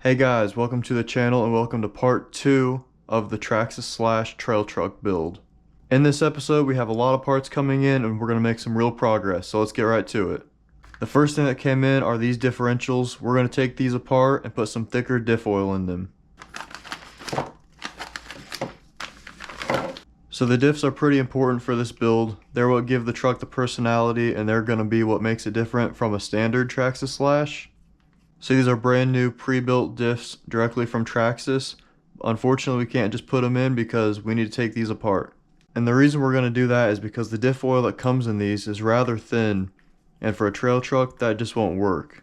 Hey guys, welcome to the channel and welcome to part 2 of the Traxxas / trail truck build. In this episode we have a lot of parts coming in and we're going to make some real progress, so let's get right to it. The first thing that came in are these differentials. We're going to take these apart and put some thicker diff oil in them. So the diffs are pretty important for this build. They're what give the truck the personality and they're going to be what makes it different from a standard Traxxas /. So these are brand new pre-built diffs directly from Traxxas. Unfortunately, we can't just put them in because we need to take these apart. And the reason we're going to do that is because the diff oil that comes in these is rather thin, and for a trail truck that just won't work.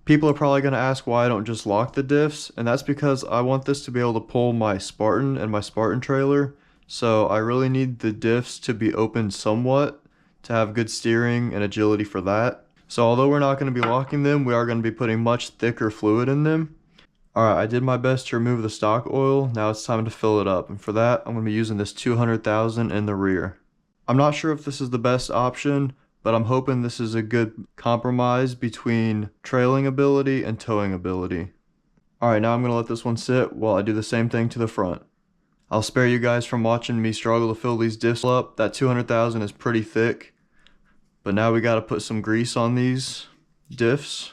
People are probably going to ask why I don't just lock the diffs, and that's because I want this to be able to pull my Spartan and my Spartan trailer. So I really need the diffs to be open somewhat to have good steering and agility for that. So although we're not going to be locking them, we are going to be putting much thicker fluid in them. Alright, I did my best to remove the stock oil. Now it's time to fill it up. And for that, I'm going to be using this 200,000 in the rear. I'm not sure if this is the best option, but I'm hoping this is a good compromise between trailing ability and towing ability. Alright, now I'm going to let this one sit while I do the same thing to the front. I'll spare you guys from watching me struggle to fill these diffs up. That 200,000 is pretty thick. But now we got to put some grease on these diffs.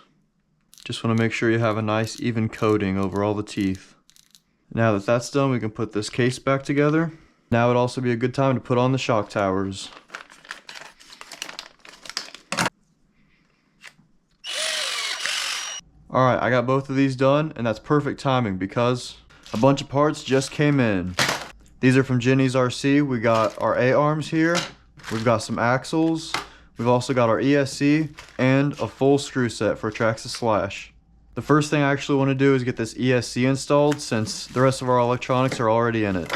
Just want to make sure you have a nice even coating over all the teeth. Now that that's done, we can put this case back together. Now would also be a good time to put on the shock towers. Alright, I got both of these done, and that's perfect timing because a bunch of parts just came in. These are from Jenny's RC. We got our A-arms here. We've got some axles. We've also got our ESC and a full screw set for Traxxas /. The first thing I actually want to do is get this ESC installed since the rest of our electronics are already in it.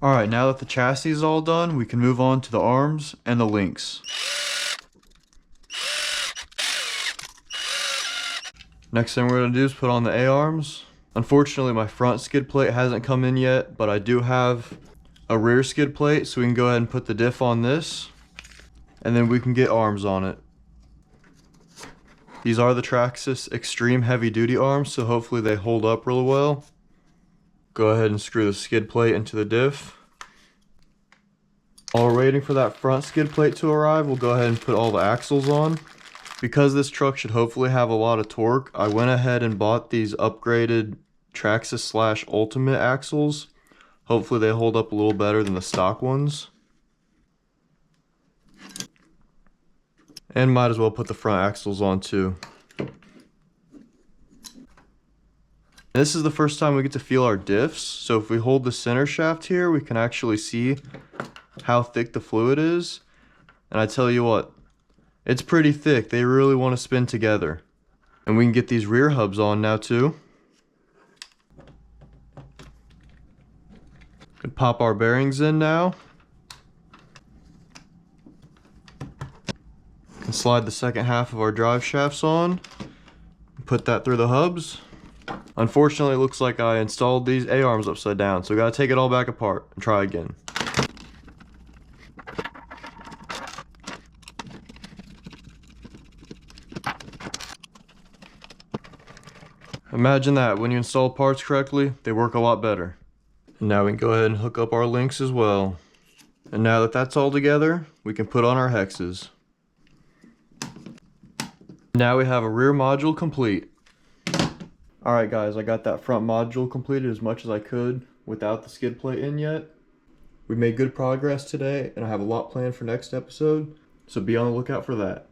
Alright, now that the chassis is all done, we can move on to the arms and the links. Next thing we're going to do is put on the A-arms. Unfortunately, my front skid plate hasn't come in yet, but I do have a rear skid plate, so we can go ahead and put the diff on this, and then we can get arms on it. These are the Traxxas Extreme Heavy Duty arms, so hopefully they hold up really well. Go ahead and screw the skid plate into the diff. While we're waiting for that front skid plate to arrive, we'll go ahead and put all the axles on. Because this truck should hopefully have a lot of torque, I went ahead and bought these upgraded Traxxas / Ultimate axles. Hopefully they hold up a little better than the stock ones. And might as well put the front axles on too. This is the first time we get to feel our diffs, so if we hold the center shaft here, we can actually see how thick the fluid is. And I tell you what, it's pretty thick. They really want to spin together. And we can get these rear hubs on now too. Could pop our bearings in now. And slide the second half of our drive shafts on. Put that through the hubs. Unfortunately, it looks like I installed these A-arms upside down, so we gotta take it all back apart and try again. Imagine that, when you install parts correctly, they work a lot better. And now we can go ahead and hook up our links as well. And now that that's all together, we can put on our hexes. Now we have a rear module complete. Alright guys, I got that front module completed as much as I could without the skid plate in yet. We made good progress today, and I have a lot planned for next episode, so be on the lookout for that.